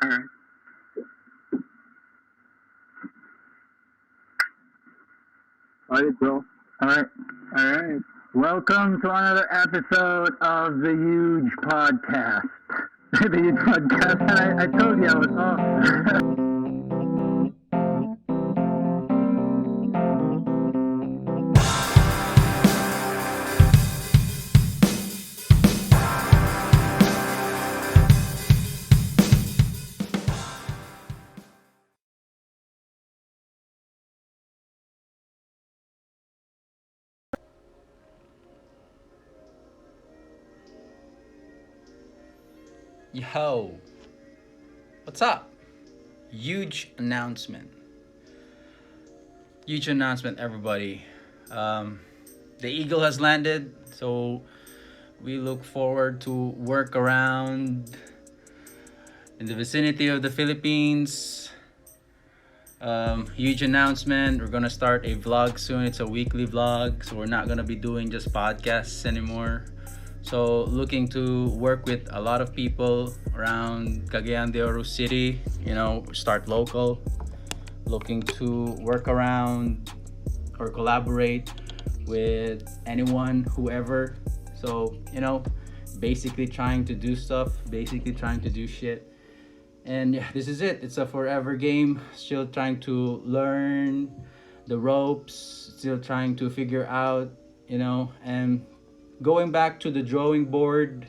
All right. All right, Joe. All right. All right. Welcome to another episode of the Huge Podcast. The Huge Podcast. And I told you I was off. Yo, what's up? Huge announcement. Huge announcement, everybody. Um, the Eagle has landed, so we look forward to work around in the vicinity of the Philippines. Huge announcement. We're gonna start a vlog soon. It's a weekly vlog, so we're not gonna be doing just podcasts anymore. So looking to work with a lot of people around Cagayan de Oro City. Start local. Looking to work around or collaborate with anyone, whoever. So basically trying to do stuff. Basically trying to do shit. And yeah, this is it. It's a forever game. Still trying to learn the ropes. Still trying to figure out, and going back to the drawing board,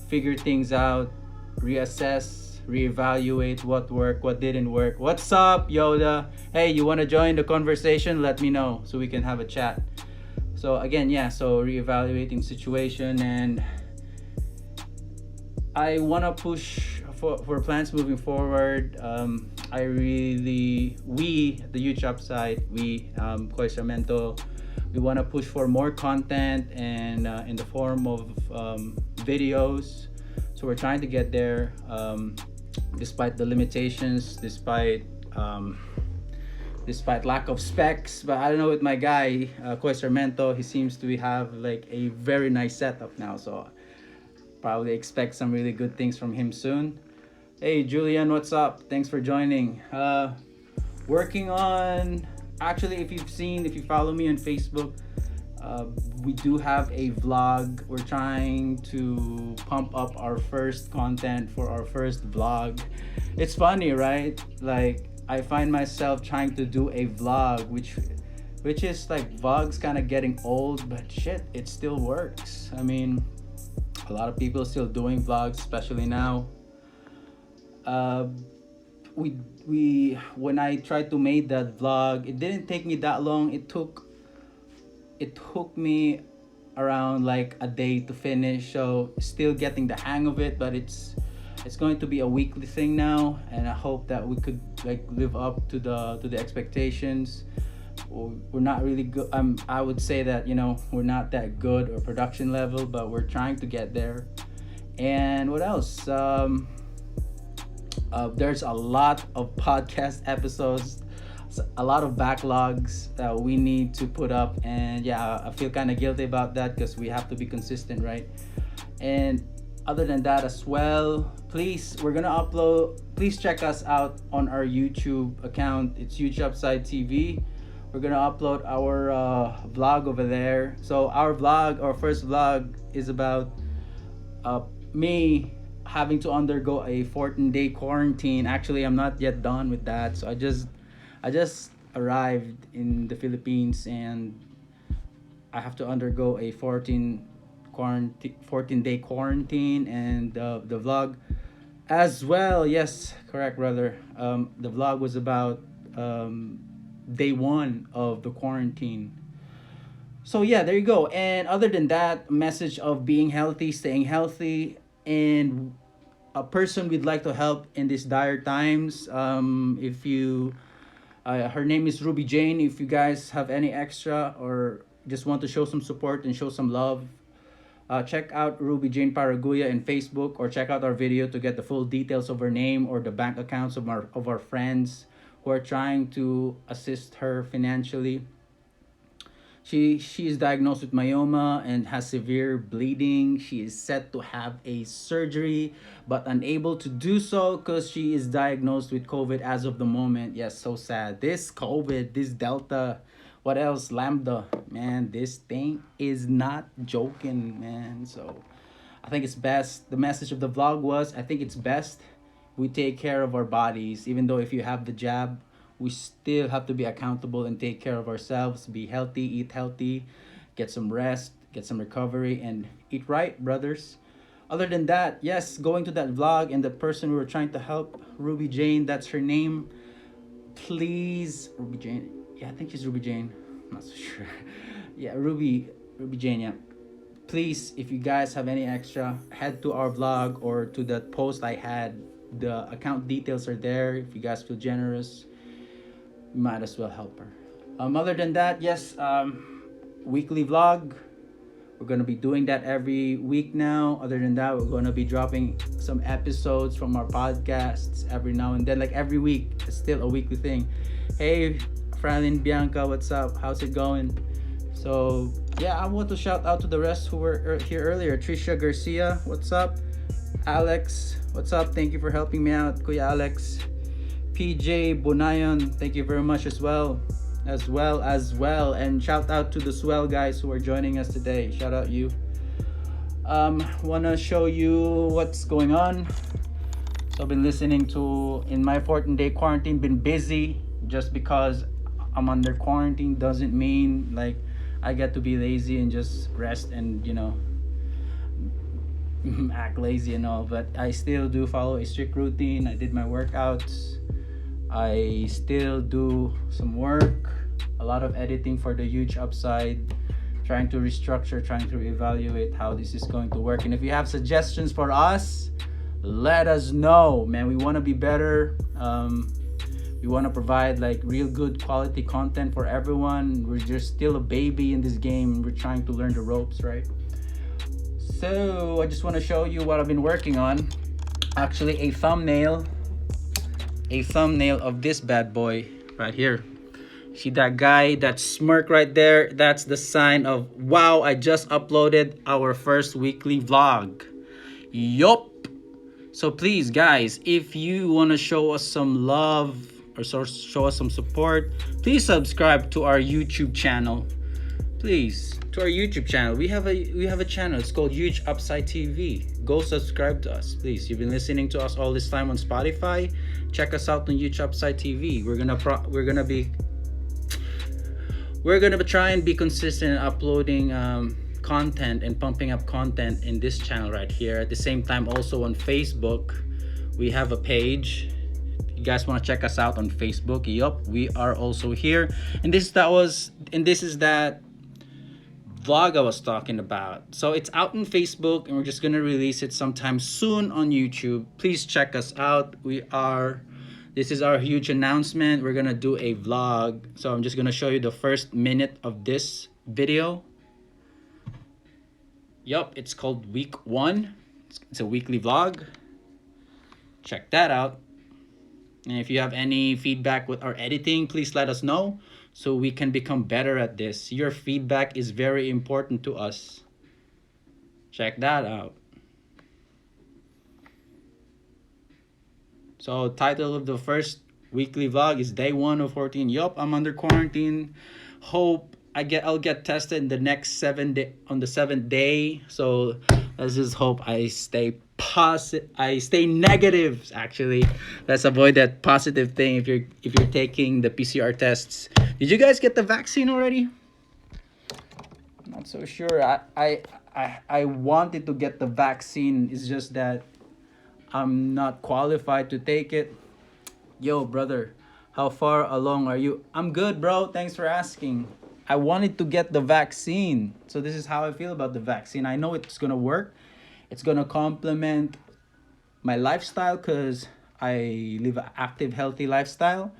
figure things out, reassess, reevaluate what worked, what didn't work. What's up, Yoda? Hey, you want to join the conversation? Let me know so we can have a chat. So again, yeah, so reevaluating situation, and I want to push for plans moving forward. We, the YouTube side, Koisamento, we want to push for more content and in the form of videos. So we're trying to get there, despite the limitations, despite lack of specs. But I don't know, with my guy, Koisamento, he seems to have like a very nice setup now. So probably expect some really good things from him soon. Hey Julian, what's up? Thanks for joining. Working on, actually, if you follow me on Facebook, we do have a vlog. We're trying to pump up our first content for our first vlog. It's funny, right? Like, I find myself trying to do a vlog, which is like, vlogs kind of getting old, but shit, it still works. I mean, a lot of people still doing vlogs, especially now. Uh, we when I tried to make that vlog, it didn't take me that long. It took me around like a day to finish. So still getting the hang of it, but it's going to be a weekly thing now, and I hope that we could like live up to the expectations. We're not really good. I would say that we're not that good or production level, but we're trying to get there. And what else? There's a lot of podcast episodes, a lot of backlogs that we need to put up, and yeah, I feel kind of guilty about that because we have to be consistent, right? And other than that as well, we're gonna upload. Please check us out on our YouTube account. It's Huge Upside TV. We're gonna upload our vlog over there. So our first vlog is about uh, me having to undergo a 14-day quarantine. Actually, I'm not yet done with that. So I just arrived in the Philippines, and I have to undergo a 14-day quarantine, and the vlog as well. Yes, correct, brother. The vlog was about day one of the quarantine. So yeah, there you go. And other than that, message of being healthy, staying healthy, and a person we'd like to help in these dire times. If you, her name is Ruby Jane. If you guys have any extra or just want to show some support and show some love, check out Ruby Jane Paraguya in Facebook, or check out our video to get the full details of her name or the bank accounts of our friends who are trying to assist her financially. She is diagnosed with myoma and has severe bleeding. She is set to have a surgery, but unable to do so because she is diagnosed with COVID as of the moment. Yes, so sad. This COVID, this Delta, what else? Lambda, man. This thing is not joking, man. So I think it's best. The message of the vlog was I think it's best we take care of our bodies. Even though if you have the jab, we still have to be accountable and take care of ourselves. Be healthy, eat healthy, get some rest, get some recovery, and eat right, brothers. Other than that, yes, going to that vlog and the person we were trying to help, Ruby Jane, that's her name. Please, Ruby Jane. Yeah, I think she's Ruby Jane. I'm not so sure. Yeah, Ruby Jane, yeah. Please, if you guys have any extra, head to our vlog or to the post I had. The account details are there. If you guys feel generous, you might as well help her. Other than that, yes, weekly vlog. We're gonna be doing that every week now. Other than that, we're gonna be dropping some episodes from our podcasts every now and then, like every week. It's still a weekly thing. Hey, Franlin Bianca, what's up? How's it going? So yeah, I want to shout out to the rest who were here earlier. Trisha Garcia, what's up? Alex, what's up? Thank you for helping me out, Kuya Alex. PJ Bunayon, thank you very much as well. And shout out to the swell guys who are joining us today. Shout out you. Wanna show you what's going on. So I've been listening to in my 14-day quarantine, been busy. Just because I'm under quarantine doesn't mean like I get to be lazy and just rest and act lazy and all, but I still do follow a strict routine. I did my workouts. I still do some work, a lot of editing for the huge upside, trying to restructure, trying to evaluate how this is going to work. And if you have suggestions for us, let us know, man. We want to be better. We want to provide like real good quality content for everyone. We're just still a baby in this game. We're trying to learn the ropes, right? So I just want to show you what I've been working on. Actually, a thumbnail of this bad boy right here. See that guy, that smirk right there? That's the sign of, wow, I just uploaded our first weekly vlog. Yup. So please, guys, if you want to show us some love or show us some support, please subscribe to our YouTube channel. Please, to our YouTube channel. We have a channel. It's called Huge Upside TV. Go subscribe to us, please. You've been listening to us all this time on Spotify. Check us out on Huge Upside TV. We're gonna be try and be consistent in uploading content and pumping up content in this channel right here. At the same time, also on Facebook, we have a page. You guys want to check us out on Facebook? Yup, we are also here. And this is that vlog I was talking about. So it's out on Facebook and we're just gonna release it sometime soon on YouTube. Please check us out. This is our huge announcement. We're gonna do a vlog. So I'm just gonna show you the first minute of this video. Yup, it's called week 1. It's a weekly vlog. Check that out. And if you have any feedback with our editing, please let us know so we can become better at this. Your feedback is very important to us. Check that out. So title of the first weekly vlog is day 1 of 14. Yup, I'm under quarantine. Hope I'll get tested in the next 7 day on the 7th day. So let's just hope I stay positive. I stay negative. Actually, let's avoid that positive thing if you're taking the PCR tests. Did you guys get the vaccine already? I'm not so sure. I wanted to get the vaccine. It's just that I'm not qualified to take it. Yo, brother, how far along are you? I'm good, bro. Thanks for asking. I wanted to get the vaccine. So this is how I feel about the vaccine. I know it's going to work. It's going to complement my lifestyle because I live an active, healthy lifestyle.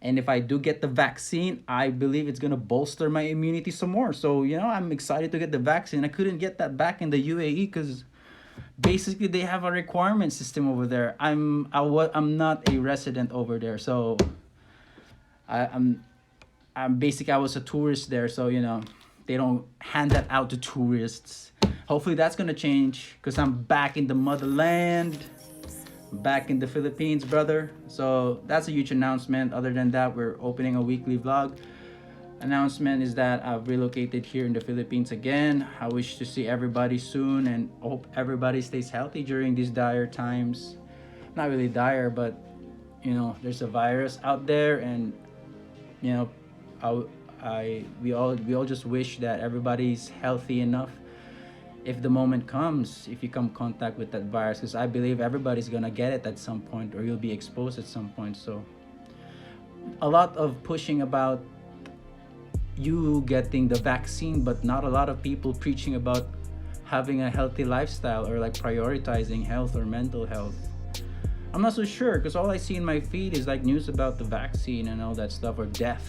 And if I do get the vaccine, I believe it's going to bolster my immunity some more. So, I'm excited to get the vaccine. I couldn't get that back in the UAE because basically they have a requirement system over there. I'm not a resident over there. So I'm basically, I was a tourist there. So, they don't hand that out to tourists. Hopefully that's gonna change because I'm back in the motherland, back in the Philippines, brother. So that's a huge announcement. Other than that, we're opening a weekly vlog. Announcement is that I've relocated here in the Philippines again. I wish to see everybody soon and hope everybody stays healthy during these dire times. Not really dire, but there's a virus out there, and you know, we all just wish that everybody's healthy enough. If the moment comes, if you come in contact with that virus, because I believe everybody's gonna get it at some point, or you'll be exposed at some point. So a lot of pushing about you getting the vaccine, but not a lot of people preaching about having a healthy lifestyle or like prioritizing health or mental health. I'm not so sure because all I see in my feed is like news about the vaccine and all that stuff, or death,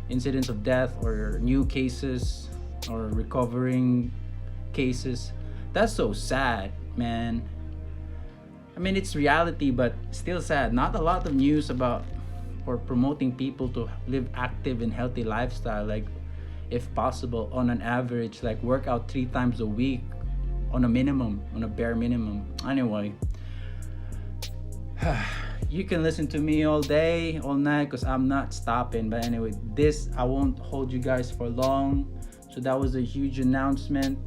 incidents of death, or new cases, or recovering cases. That's so sad, man. I mean, it's reality, but still sad. Not a lot of news about or promoting people to live active and healthy lifestyle, like if possible on an average, like work out 3 times a week on a bare minimum. Anyway, you can listen to me all day, all night, because I'm not stopping. But anyway, this, I won't hold you guys for long. So that was a huge announcement.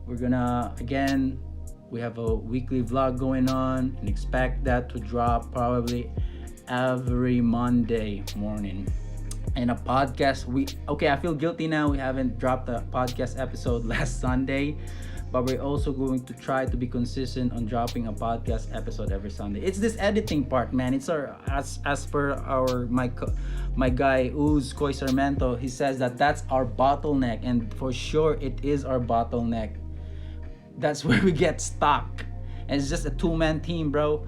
We're gonna, again, we have a weekly vlog going on, and expect that to drop probably every Monday morning. And a podcast, I feel guilty now, we haven't dropped a podcast episode last Sunday, but we're also going to try to be consistent on dropping a podcast episode every Sunday. It's this editing part, man. It's our, as per our my guy Uz Koy Sarmento, he says that's our bottleneck, and for sure it is our bottleneck. That's where we get stuck, and it's just a two-man team, bro.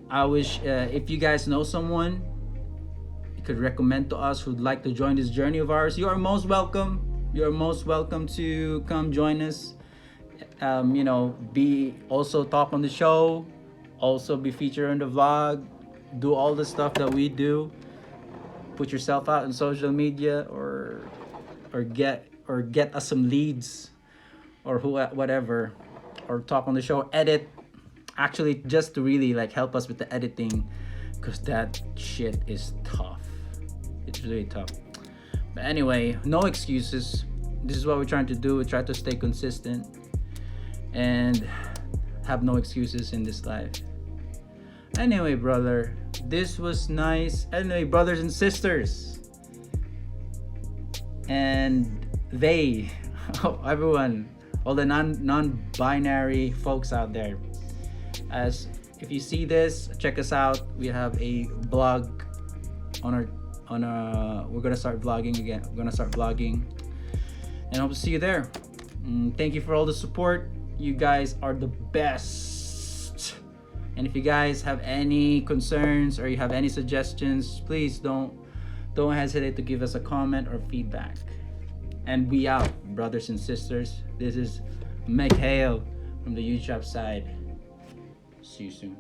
I wish, if you guys know someone you could recommend to us who'd like to join this journey of ours, you are most welcome. You're most welcome to come join us. Be also talk on the show, also be featured on the vlog, do all the stuff that we do. Put yourself out on social media, or get us some leads, or whatever, or talk on the show, edit. Actually, just to really like help us with the editing, because that shit is tough. It's really tough. But anyway, no excuses. This is what we're trying to do. We try to stay consistent and have no excuses in this life. Anyway, brother, this was nice. Anyway, brothers and sisters, and everyone, all the non-binary folks out there. As if you see this, check us out. We have a blog we're gonna start vlogging again. We're gonna start vlogging, and hope to see you there. Thank you for all the support. You guys are the best. And if you guys have any concerns or you have any suggestions, please don't hesitate to give us a comment or feedback. And we out, brothers and sisters. This is Mikhail from the YouTube side. See you soon.